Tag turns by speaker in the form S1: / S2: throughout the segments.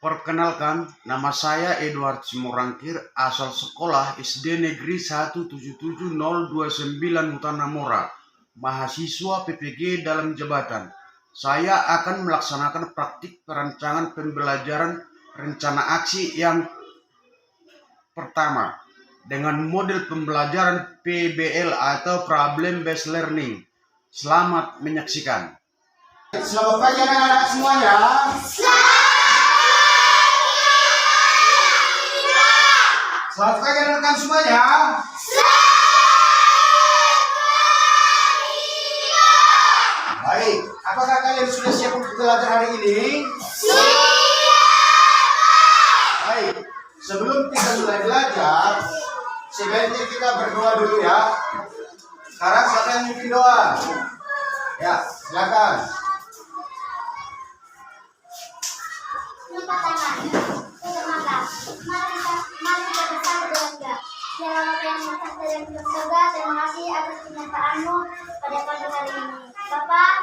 S1: Perkenalkan, nama saya Edward Simorangkir, asal sekolah SD Negeri 177029 Utana Mora, mahasiswa PPG dalam jabatan. Saya akan melaksanakan praktik perancangan pembelajaran rencana aksi yang pertama dengan model pembelajaran PBL atau Problem Based Learning. Selamat menyaksikan.
S2: Selamat pagi anak-anak semuanya. Selamat pagi rekan semuanya. Baik, apakah kalian sudah siap untuk belajar hari ini? Baik, sebelum kita mulai belajar, sebaiknya kita berdoa dulu ya. Sekarang siapa yang mimpin doa? Ya, silakan.
S3: Terima kasih atas kenyataanmu pada pagi hari ini. Bapak,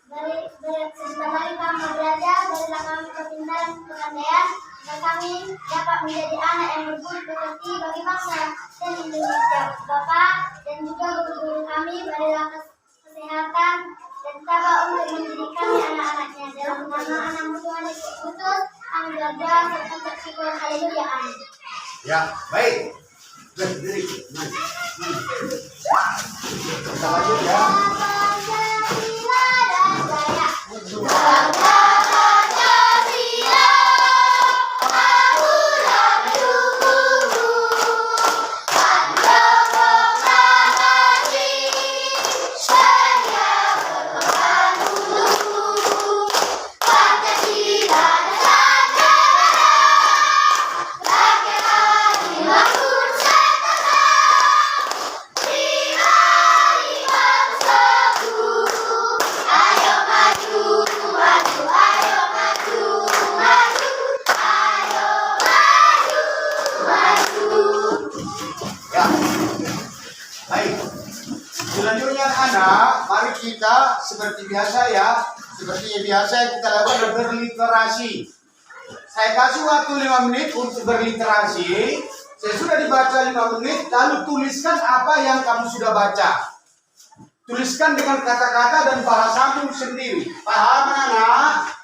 S3: sebentar lagi kami belajar, berilah kami kepintaran, kepandaian, dan kami dapat menjadi anak yang berbudi bagi bangsa dan Indonesia. Bapak dan juga guru-guru kami, berilah kesehatan dan tabah untuk mendidik kami anak-anaknya. Dalam nama anak Tuhan Yesus Kristus, kami belajar serta bersyukur. Haleluya, amin.
S2: Ya, baik. Berdiri. Kita lanjut ya. Selanjutnya anak, mari kita seperti biasa ya, seperti biasa yang kita lakukan berliterasi. Saya kasih waktu 5 menit untuk berliterasi. Sesudah dibaca 5 menit, lalu tuliskan apa yang kamu sudah baca. Tuliskan dengan kata-kata dan bahasamu sendiri. Paham anak?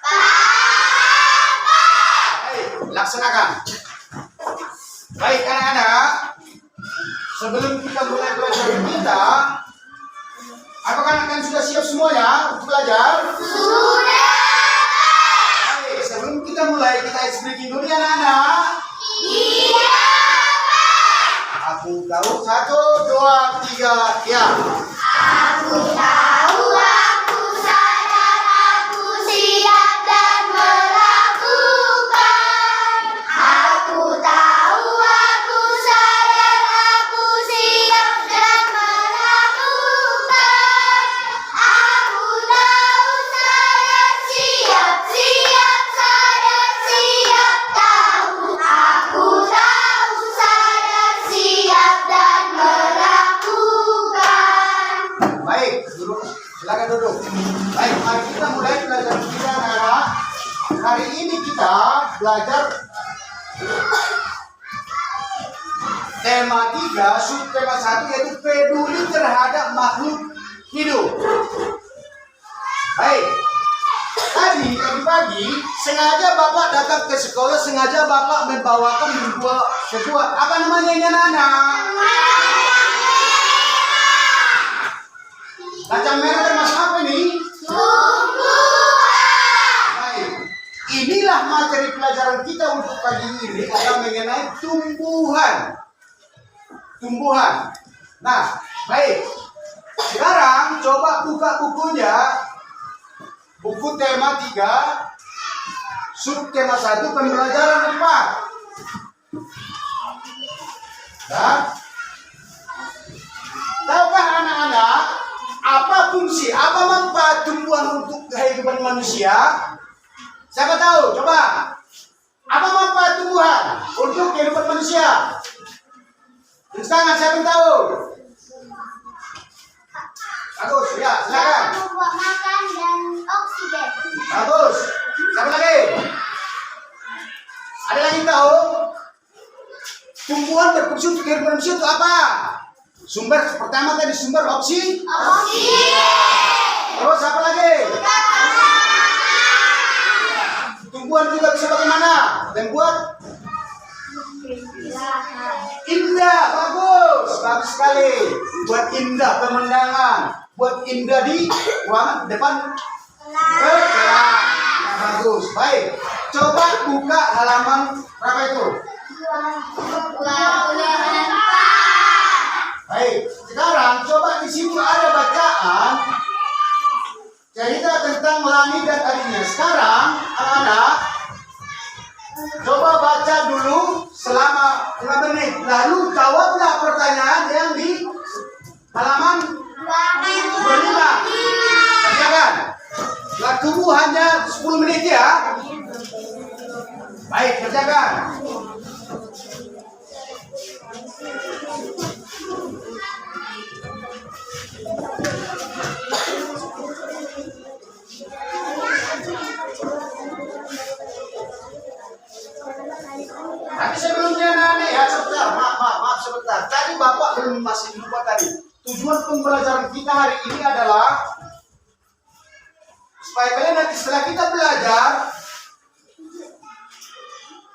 S2: Baik, laksanakan. Baik anak-anak, sebelum kita mulai belajar kita, apakah kalian sudah siap semuanya untuk belajar? Sudah. Baik, sebelum kita mulai, kita ice breaking dulu ya anak-anak. Iya. Aku tahu 1, 2, 3, ya.
S3: Aku tahu, aku sadar, aku siap dan melakukan. Aku tahu, aku sadar, aku siap dan melakukan. Aku tahu, sadar, siap, sadar, siap, tahu. Aku tahu, sadar, siap dan melakukan.
S2: Baik, duduk. Silakan duduk. Baik, mari kita mulai belajar kita anak-anak. Hari ini kita belajar tema 3, subtema 1 yaitu peduli terhadap makhluk hidup. Baik. Tadi pagi sengaja Bapak datang ke sekolah, sengaja Bapak membawakan sebuah apa namanya ini anak-anak? Kacang merah termasuk apa ini? Baik. Inilah materi pelajaran kita untuk pagi ini adalah mengenai tumbuhan. Nah, baik. Sekarang coba buka bukunya. Buku tema 3, subtema 1, pembelajaran 4. Nah, tahukah anak-anak apa fungsi, apa manfaat tumbuhan untuk kehidupan manusia? Siapa tahu? Coba. Apa manfaat tumbuhan untuk kehidupan manusia? Tulis tangan, siapa yang tahu? Bagus, ya, silakan.
S3: Membuat makan dan oksigen.
S2: Bagus. Siapa lagi? tumbuhan berfungsi untuk kehidupan manusia itu apa? Sumber pertama tadi sumber oksigen. Terus apa lagi? Tumbuhan juga bisa bagaimana? Membuat indah, bagus sekali. Buat indah pemandangan, buat indah di ruangan depan. Bagus, baik. Coba buka halaman berapa itu?
S3: 24.
S2: Baik, sekarang coba di situ ada bacaan cerita tentang langit dan adiknya. Sekarang anak-anak coba baca dulu selama 5 menit. Lalu jawablah pertanyaan yang di halaman 25. Kerjakan. Waktumu hanya 10 menit ya. Baik, kerjakan. Tapi sebelumnya Nani ya sebentar, maaf sebentar. Tadi Bapak belum masih lupa tadi. Tujuan pembelajaran kita hari ini adalah supaya kalian nanti setelah kita belajar,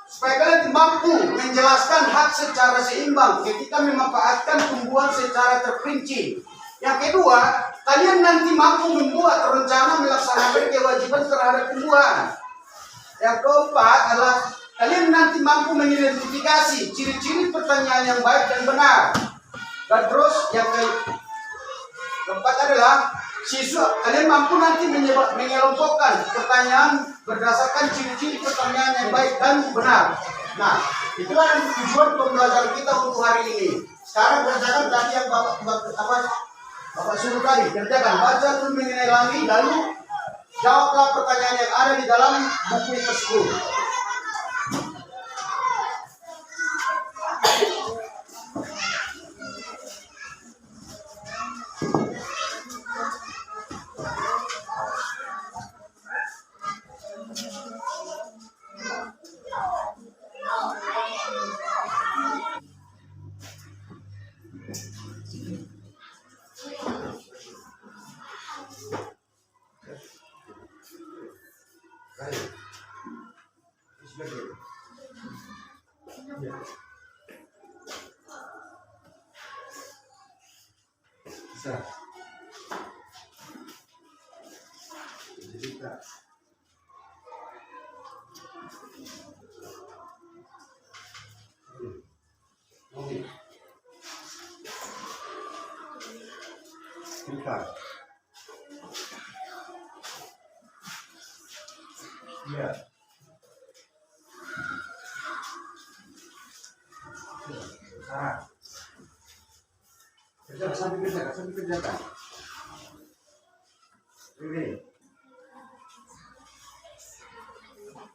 S2: supaya kalian mampu menjelaskan hak secara seimbang ketika memanfaatkan tumbuhan secara terperinci. Yang kedua, kalian nanti mampu membuat rencana melaksanakan kewajiban terhadap tumbuhan. Yang keempat adalah kalian nanti mampu mengidentifikasi ciri-ciri pertanyaan yang baik dan benar. Dan terus yang keempat adalah siswa kalian mampu nanti mengelompokkan pertanyaan berdasarkan ciri-ciri pertanyaan yang baik dan benar. Nah, itulah tujuan pembelajaran kita untuk hari ini. Sekarang kerjakan tadi yang Bapak suruh tadi. Kerjakan, baca dulu mengenai langit, lalu jawablah pertanyaan yang ada di dalam buku tersebut. Bisa. Iya. Kerjakan sambil kerjakan. Ini.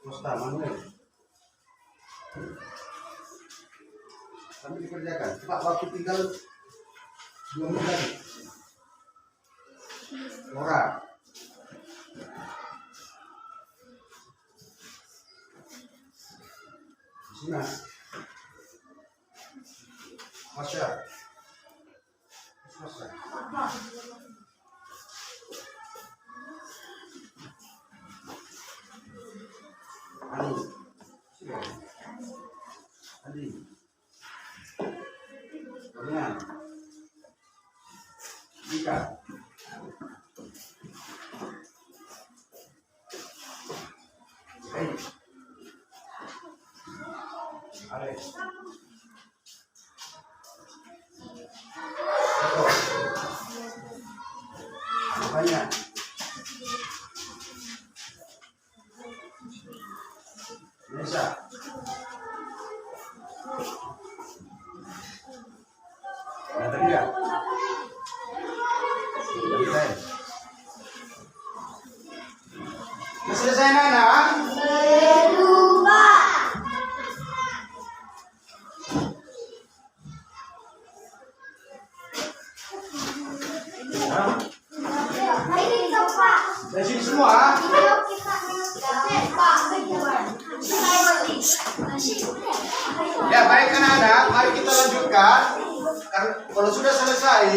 S2: Posta Manuel. Sambil dikerjakan. Cepat, waktu tinggal 2 menit lagi. Laura. Sina. Masya. Adi. Kemudian Dika. Baik. Alex. Banyak. Nesa. Natalia. Selesai Nana? Dari sini semua? Ya baik anak-anak, mari kita lanjutkan. Kalau sudah selesai,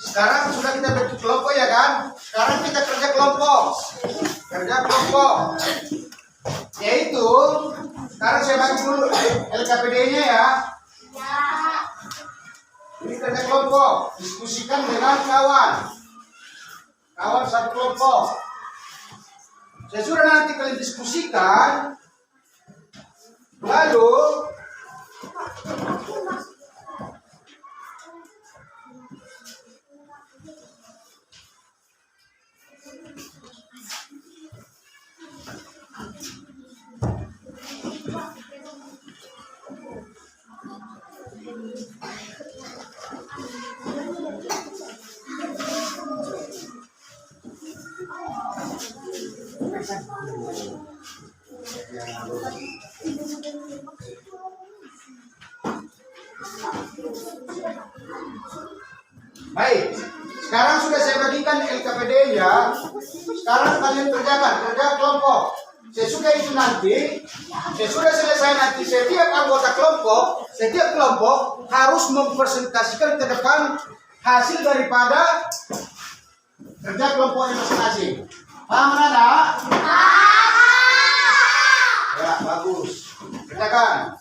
S2: sekarang sudah kita bentuk kelompok ya kan? Sekarang kita kerja kelompok. Kerja kelompok. Yaitu, sekarang saya bagi dulu LKPD-nya ya. Ini kerja kelompok. Diskusikan dengan kawan. Kawan satu kelompok. Saya sudah nanti kalian diskusikan. Lalu baik, sekarang sudah saya bagikan LKPD-nya. Sekarang kalian kerjakan, kerja kelompok. Sesudah itu nanti, sesudah selesai nanti, setiap anggota kelompok, setiap kelompok harus mempresentasikan ke depan hasil daripada kerja kelompoknya masing-masing. Paham anak? Ya, bagus. Kerjakan.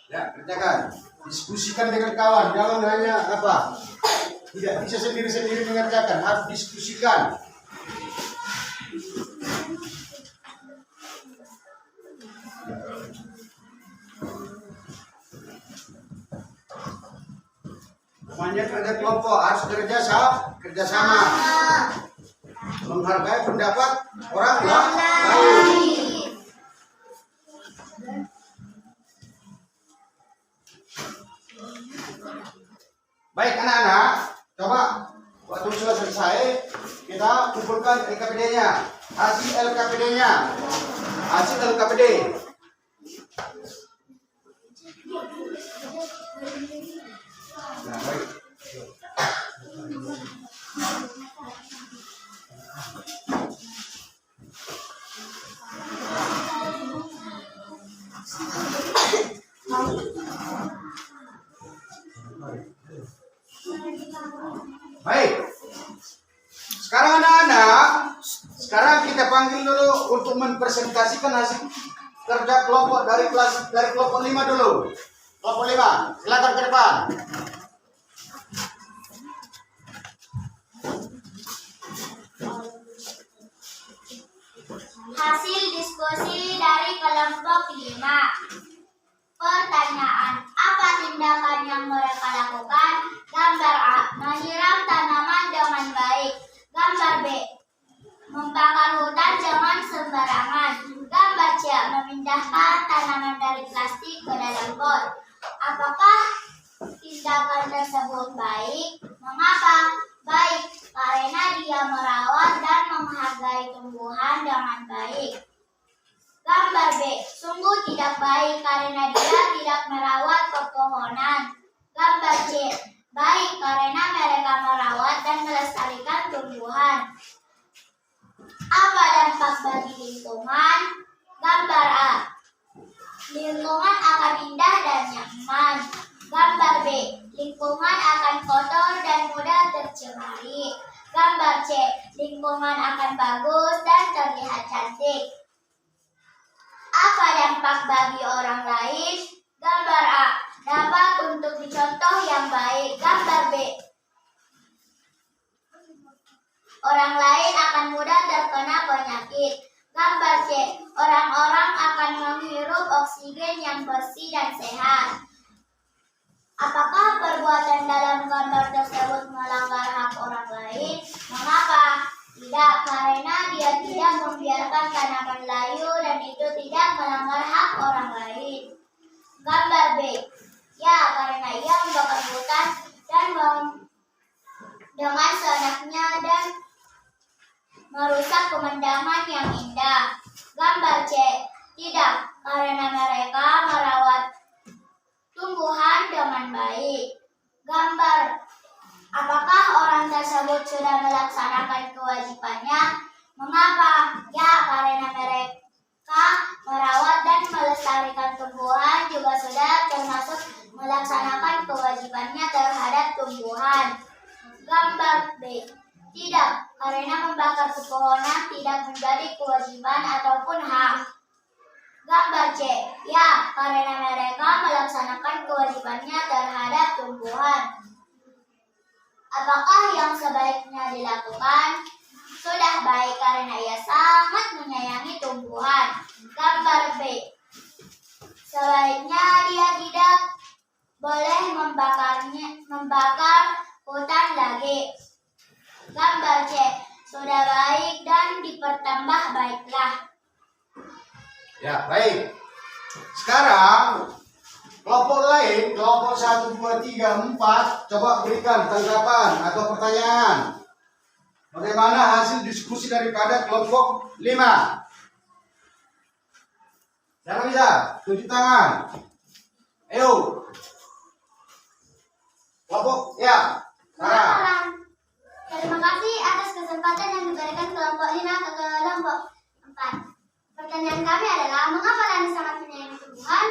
S2: Ya, kerjakan. Diskusikan dengan kawan. Jangan hanya apa? Tidak bisa sendiri-sendiri mengerjakan. Harus diskusikan. Namanya kerja kelompok, harus kerjasama. Menghargai pendapat orang lain. Baik anak-anak, coba waktu sudah selesai, kita kumpulkan LKPD-nya. Hasil LKPD-nya. Hasil LKPD. Nah, baik. Baik. Sekarang anak-anak, sekarang kita panggil dulu untuk mempresentasikan hasil kerja kelompok dari kelompok 5 dulu. Kelompok 5, silakan ke depan.
S3: Hasil diskusi dari kelompok 5. Pertanyaan, apa tindakan yang mereka lakukan? Gambar A, menyiram tanaman dengan baik. Gambar B, membakar hutan jangan sembarangan. Gambar C, memindahkan tanaman dari plastik ke dalam pot. Apakah tindakan tersebut baik? Mengapa? Baik, karena dia merawat dan menghargai tumbuhan dengan baik. Gambar B, sungguh tidak baik karena dia tidak merawat pepohonan. Gambar C, baik karena mereka merawat dan melestarikan tumbuhan. Apa dampak bagi lingkungan? Gambar A, lingkungan akan indah dan nyaman. Gambar B, lingkungan akan kotor dan mudah tercemari. Gambar C, lingkungan akan bagus dan terlihat cantik. Apa dampak bagi orang lain? Gambar A, dapat untuk dicontoh yang baik. Gambar B, orang lain akan mudah terkena penyakit. Gambar C, orang-orang akan menghirup oksigen yang bersih dan sehat. Apakah perbuatan dalam gambar tersebut merusak pemandangan yang indah. Gambar C. Tidak, karena mereka merawat tumbuhan dengan baik. Gambar. Apakah orang tersebut sudah melaksanakan kewajibannya? Mengapa? Ya, karena mereka merawat dan melestarikan tumbuhan juga sudah termasuk melaksanakan kewajibannya terhadap tumbuhan. Gambar B. Tidak, karena membakar pepohonan tidak menjadi kewajiban ataupun hak. Gambar C. Ya, karena mereka melaksanakan kewajibannya terhadap tumbuhan. Apakah yang sebaiknya dilakukan? Sudah baik karena ia sangat menyayangi tumbuhan. Gambar B. Sebaiknya dia tidak boleh membakar hutan lagi. Gambar C. Sudah baik dan dipertambah baiklah.
S2: Ya, baik. Sekarang kelompok lain, kelompok 1, 2, 3, 4, coba berikan tanggapan atau pertanyaan. Bagaimana hasil diskusi daripada kelompok 5? Siapa bisa? Tunjuk tangan. Ayo. Kelompok, ya. Sarah.
S3: Terima kasih atas kesempatan yang diberikan kelompok 5 ke kelompok 4. Pertanyaan kami adalah, mengapa Lani sangat menyayangi tumbuhan?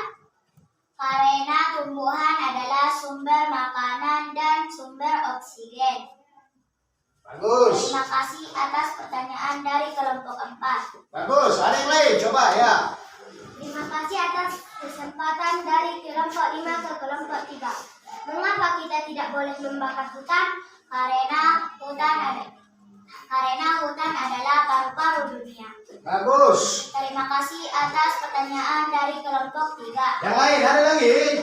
S3: Karena tumbuhan adalah sumber makanan dan sumber oksigen.
S2: Bagus.
S3: Terima kasih atas pertanyaan dari kelompok 4.
S2: Bagus. Ada yang lain? Coba ya.
S3: Terima kasih atas kesempatan dari kelompok 5 ke kelompok 3. Mengapa kita tidak boleh membakar hutan? Karena hutan adalah paru-paru dunia.
S2: Bagus.
S3: Terima kasih atas pertanyaan dari kelompok 3.
S2: Yang lain, ada lagi?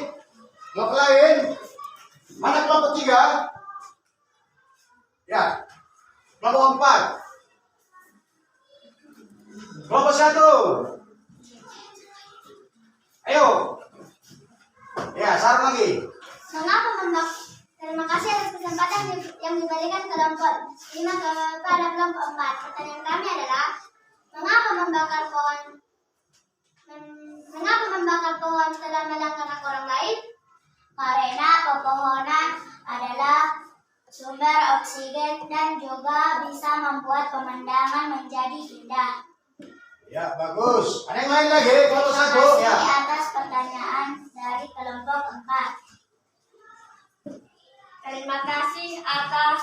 S2: Kelompok lain? Mana kelompok 3? Ya. Kelompok 4. Kelompok 1. Ayo. Ya, Sarah lagi.
S3: Terima kasih atas kesempatan yang diberikan kelompok 5 kepada kelompok 4. Pertanyaan kami adalah, mengapa membakar pohon telah melanggar hak orang lain? Karena pepohonan adalah sumber oksigen dan juga bisa membuat pemandangan menjadi indah.
S2: Ya, bagus. Ada yang lain lagi? Kelompok 1.
S3: Terima
S2: Ya.
S3: kasih atas pertanyaan dari kelompok 4. Terima kasih atas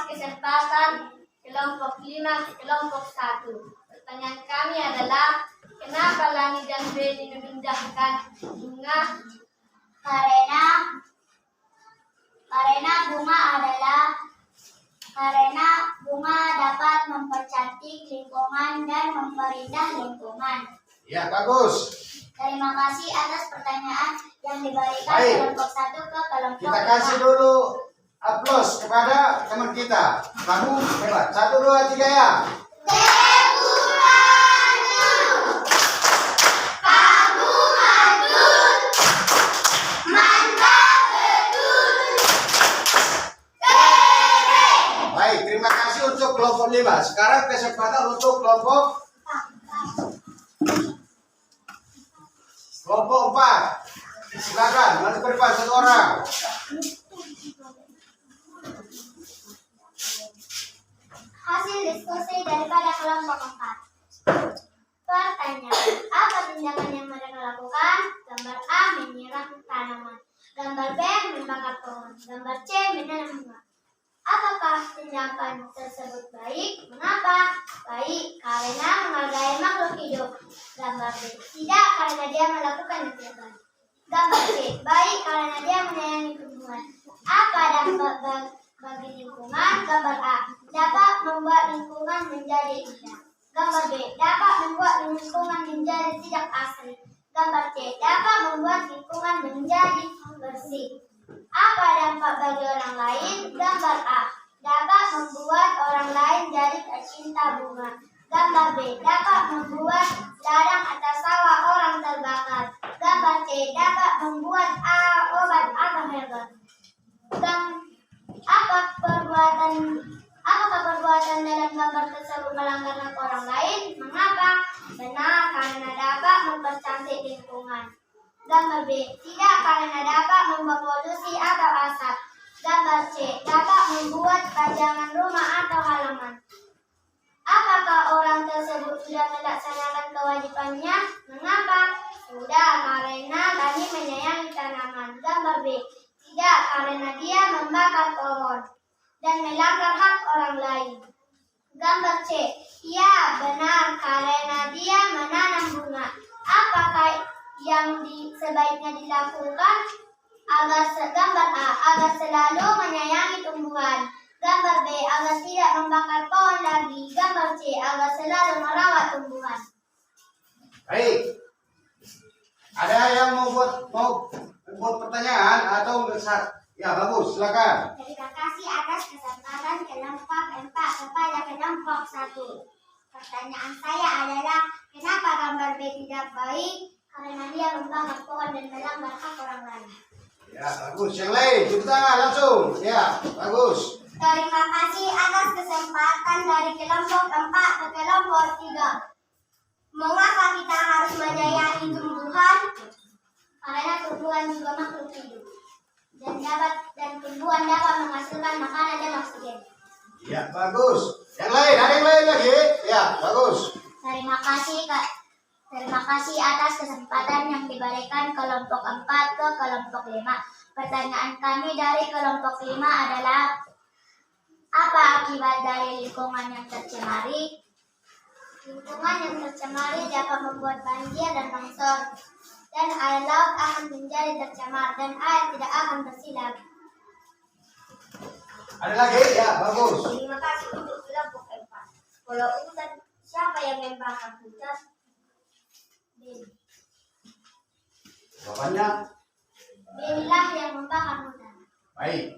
S3: kesempatan kelompok 5 ke kelompok 1. Pertanyaan kami adalah, kenapa Lani dan Beni memindahkan bunga? Karena bunga dapat mempercantik lingkungan dan memperindah lingkungan.
S2: Ya, bagus.
S3: Terima kasih atas pertanyaan yang diberikan
S2: Baik.
S3: kelompok 1 ke kelompok
S2: Kita kasih
S3: 5.
S2: dulu aplaus kepada teman kita. Kamu hebat. 1, 2, 3 ya. Baik, terima kasih untuk kelompok 5. Sekarang kesempatan untuk kelompok 4. Silakan, maju ke depan 1 orang.
S3: Hasil diskusi daripada kelompok 4. Pertanyaan, apa tindakan yang mereka lakukan? Gambar A, menyiram tanaman. Gambar B, membakar pohon. Gambar C, menanam bunga. Apakah tindakan tersebut baik? Mengapa? Baik, karena menghargai makhluk hidup. Gambar B, tidak, karena dia melakukan yang tidak baik. Gambar C, baik, karena dia menyayangi tumbuhan. Apa dampak bagi lingkungan? Gambar A, dapat membuat lingkungan menjadi indah. Gambar B, dapat membuat lingkungan menjadi tidak asri. Gambar C, dapat membuat lingkungan menjadi bersih. Apa dampak bagi orang lain? Gambar A, dapat membuat orang lain jadi tercinta bunga. Gambar B, dapat membuat ladang atau sawah orang terbakar. Gambar C, dapat membuat obat atau herbal. lingkungan. Gambar B. Tidak, karena dapat membuat polusi atau asap. Gambar C. Dapat membuat pajangan rumah atau halaman. Apakah orang tersebut sudah melaksanakan kewajibannya? Mengapa? Sudah, karena tadi menyayangi tanaman. Gambar B. Tidak, karena dia membakar pohon dan melanggar hak orang lain. Gambar C. Ya, benar, karena dia menanam bunga. Apakah yang sebaiknya dilakukan? Gambar A. Agar selalu menyayangi tumbuhan. Gambar B. Agar tidak membakar pohon lagi. Gambar C. Agar selalu merawat tumbuhan.
S2: Baik. Ada yang mau buat pertanyaan atau ya bagus, silakan.
S3: Terima kasih atas kesempatan kelompok 4 kepada kelompok 1. Pertanyaan saya adalah, kenapa gambar B tidak baik? Karena dia membakar pohon dan melanggar hak orang lain.
S2: Ya, bagus. Yang lain, tepuk tangan langsung. Ya, bagus.
S3: Terima kasih atas kesempatan dari kelompok 4 ke kelompok 3. Mengapa kita harus menyayangi tumbuhan? Karena tumbuhan juga makhluk hidup. Dan tumbuhan dapat menghasilkan makanan dan oksigen.
S2: Ya, bagus. Yang lain, ada yang lain lagi? Ya, bagus.
S3: Terima kasih Kak. Terima kasih atas kesempatan yang diberikan kelompok 4 ke kelompok 5. Pertanyaan kami dari kelompok 5 adalah, apa akibat dari lingkungan yang tercemari? Lingkungan yang tercemari dapat membuat banjir dan longsor, dan air laut akan menjadi tercemar dan air tidak akan bersih lagi.
S2: Ada lagi? Ya, bagus.
S3: Terima kasih untuk kelompok 4. Kalau hutan, siapa yang membakar hutan?
S2: Jawabannya?
S3: Belilah yang membakar hutan.
S2: Baik.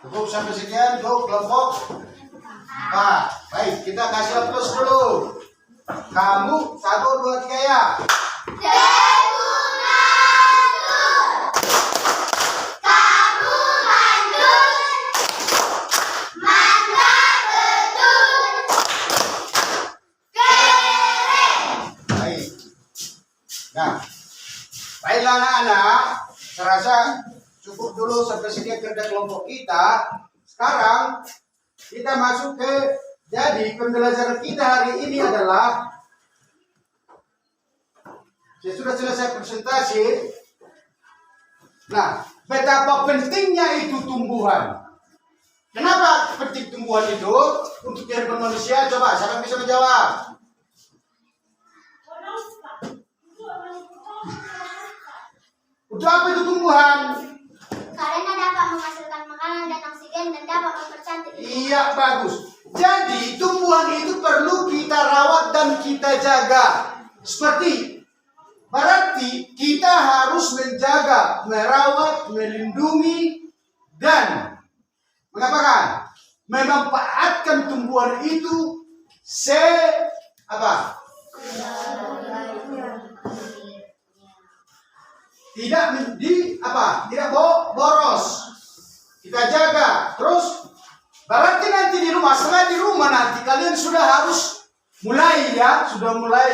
S2: Cukup sampai sekian untuk kelompok 4. Baik, kita kasih aplaus dulu. Kamu 1, 2, 3 ya. Baik. Nah, baiklah anak-anak. Saya rasa cukup dulu sampai sekian kerja kelompok kita. Sekarang kita masuk ke, jadi pembelajaran kita hari ini adalah, saya sudah selesai presentasi. Nah, betapa pentingnya itu tumbuhan. Kenapa penting tumbuhan itu untuk kehidupan manusia? Coba, siapa yang bisa menjawab? Untuk apa itu tumbuhan?
S3: Karena dapat menghasilkan makanan dan oksigen dan dapat mempercantik lingkungan.
S2: Iya, bagus. Jadi tumbuhan itu perlu kita rawat dan kita jaga. Berarti kita harus menjaga, merawat, melindungi, dan memanfaatkan tumbuhan itu tidak boros. Kita jaga. Terus berarti nanti setelah di rumah nanti kalian sudah harus mulai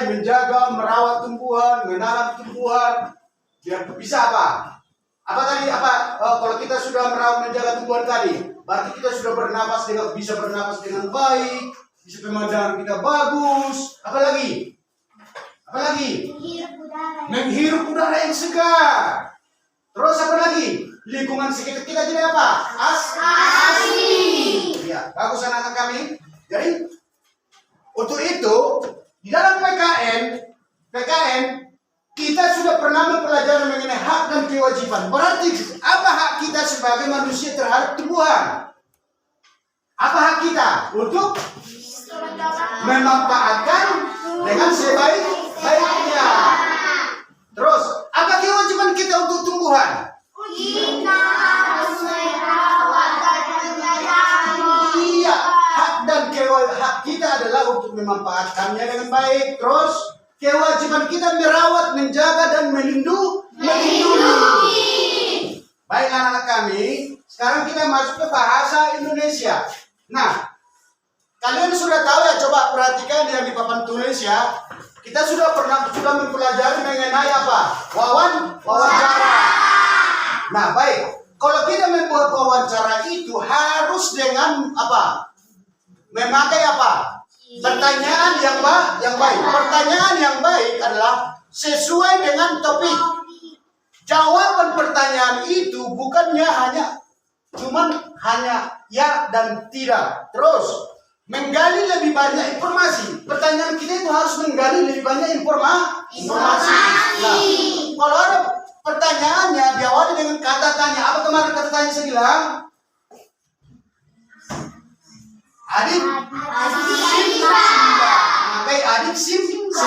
S2: menjaga, merawat tumbuhan, menanam tumbuhan. Biar bisa kalau kita sudah merawat, menjaga tumbuhan tadi, berarti kita sudah bisa bernapas dengan baik, bisa pemandangan kita bagus. Apalagi? Menghirup udara yang segar. Terus apa lagi? Lingkungan sekitar kita jadi apa? Asri. Ya, bagus anak-anak kami. Jadi untuk itu di dalam PKN kita sudah pernah mempelajari mengenai hak dan kewajiban. Berarti apa hak kita sebagai manusia terhadap tumbuhan? Apa hak kita? Untuk memanfaatkan dengan sebaik-baiknya. Terus, apa kewajiban kita untuk tumbuhan?
S3: Kita harus merawat dan menyayangi.
S2: Iya, hak kita adalah untuk memanfaatkannya dengan baik. Terus, kewajiban kita merawat, menjaga, dan melindungi. Baik anak-anak kami, sekarang kita masuk ke bahasa Indonesia. Nah, kalian sudah tahu ya, coba perhatikan yang di papan tulis ya. Kita sudah mempelajari mengenai apa? Wawancara. Nah, baik. Kalau kita membuat wawancara itu harus dengan apa? Memakai apa? Pertanyaan yang baik. Pertanyaan yang baik adalah sesuai dengan topik. Jawaban pertanyaan itu bukannya hanya ya dan tidak. Terus menggali lebih banyak informasi. Pertanyaan kita itu harus menggali lebih banyak informasi. Nah, kalau ada pertanyaannya diawali dengan kata tanya. Apa kemarin kata tanya saya bilang? Adik simba. Pakai adik simba.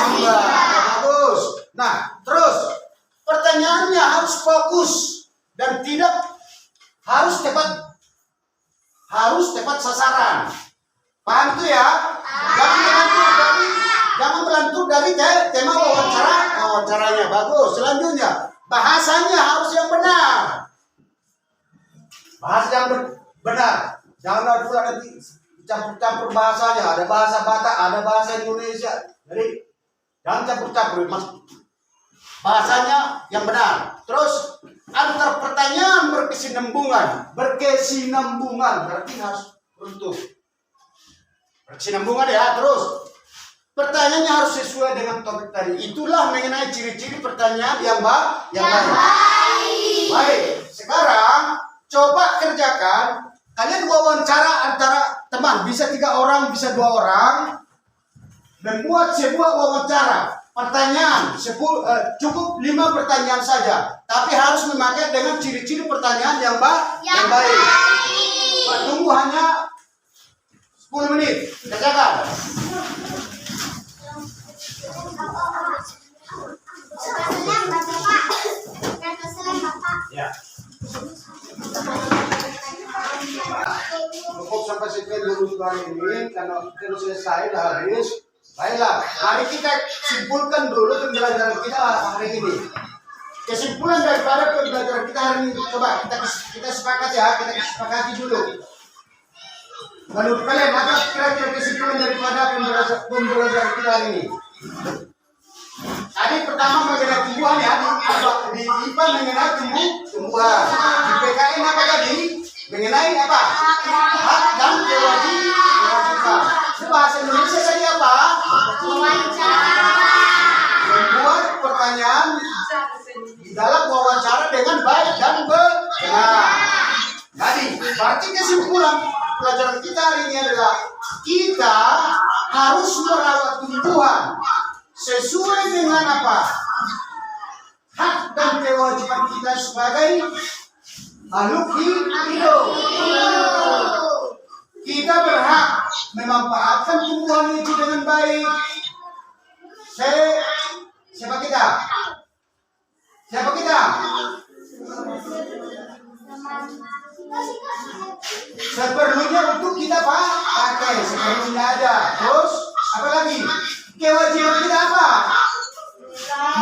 S2: Bagus. Nah, terus pertanyaannya harus fokus dan tidak harus tepat sasaran. Paham tuh ya? Jangan melantur dari tema wawancaranya. Bagus. Selanjutnya, bahasanya harus yang benar. Bahasa yang benar. Jangan pula nanti campur-campur bahasanya. Ada bahasa Batak, ada bahasa Indonesia. Jadi jangan campur-campur. Bahasanya yang benar. Terus antar pertanyaan berkesinambungan. Berarti harus runtuh. Berkesinambungan ya. Terus pertanyaannya harus sesuai dengan topik tadi. Itulah mengenai ciri-ciri pertanyaan yang baik. Baik. Sekarang coba kerjakan. Kalian wawancara antara teman. Bisa 3 orang, bisa 2 orang. Membuat sebuah wawancara. Pertanyaan cukup 5 pertanyaan saja, tapi harus memakai dengan ciri-ciri pertanyaan yang baik. Pak, tunggu hanya 10 menit. Kerjakan. Ya. Cukup sampai sekian dulu hari ini. Karena selesai dah habis. Baiklah, mari kita simpulkan dulu pembelajaran kita hari ini. Kesimpulan daripada pembelajaran kita hari ini, coba kita sepakat ya, kita sepakati dulu. Menurut kalian apa kira-kira kesimpulan daripada pembelajaran kita hari ini? Tadi pertama mengenai tumbuhan ya, di IPA mengenai tumbuhan. Di PKN apa tadi? Mengenai apa? Hak dan kewajiban. Bahasa Indonesia tadi apa? Membuat pertanyaan di dalam wawancara dengan baik dan benar. Jadi, berarti kesimpulan pelajaran kita hari ini adalah kita harus merawat tumbuhan sesuai dengan apa? Hak dan kewajiban kita sebagai makhluk hidup. Kita berhak memanfaatkan tumbuhan itu dengan baik. Siapa kita? Seperlunya untuk kita pakai, seperlunya ada. Terus apa lagi? Kewajiban kita apa?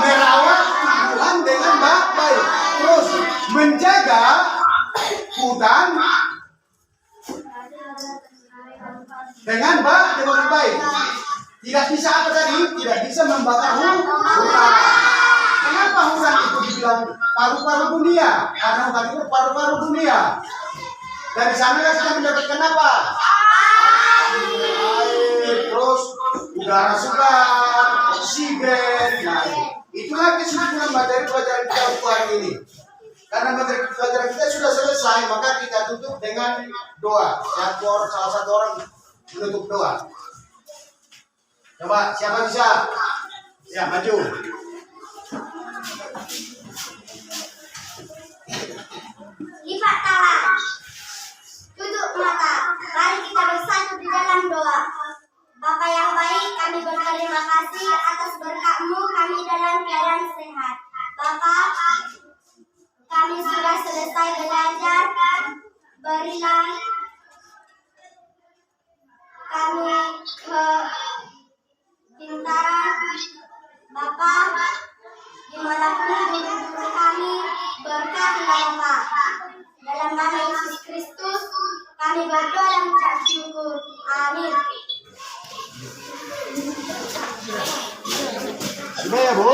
S2: Merawat tumbuhan dengan baik. Terus menjaga hutan dengan baik. Tidak bisa apa tadi? Tidak bisa membakar hutan. Kenapa hutan itu dibilang paru-paru dunia? Karena hutan itu paru-paru dunia. Dari sana kita mendapatkan apa? Air, terus udara segar, oksigen. Nah, itulah kesimpulan materi pelajaran kita untuk hari ini. Karena materi pelajaran kita sudah selesai, maka kita tutup dengan doa. Salah satu orang menutup doa. Coba siapa bisa? Ya, maju.
S3: Lipat tangan, tutup mata. Mari kita bersatu di dalam doa. Bapa yang baik, kami berterima kasih atas berkat-Mu kami dalam keadaan sehat. Bapa, kami sudah selesai belajar. Berilah kami kepintaran. Bapa, dimanapun guru kami, berkatilah Bapa. Dalam nama Yesus Kristus, kami berdoa dan mengucap syukur. Amin.
S2: Sudah ya, Bu?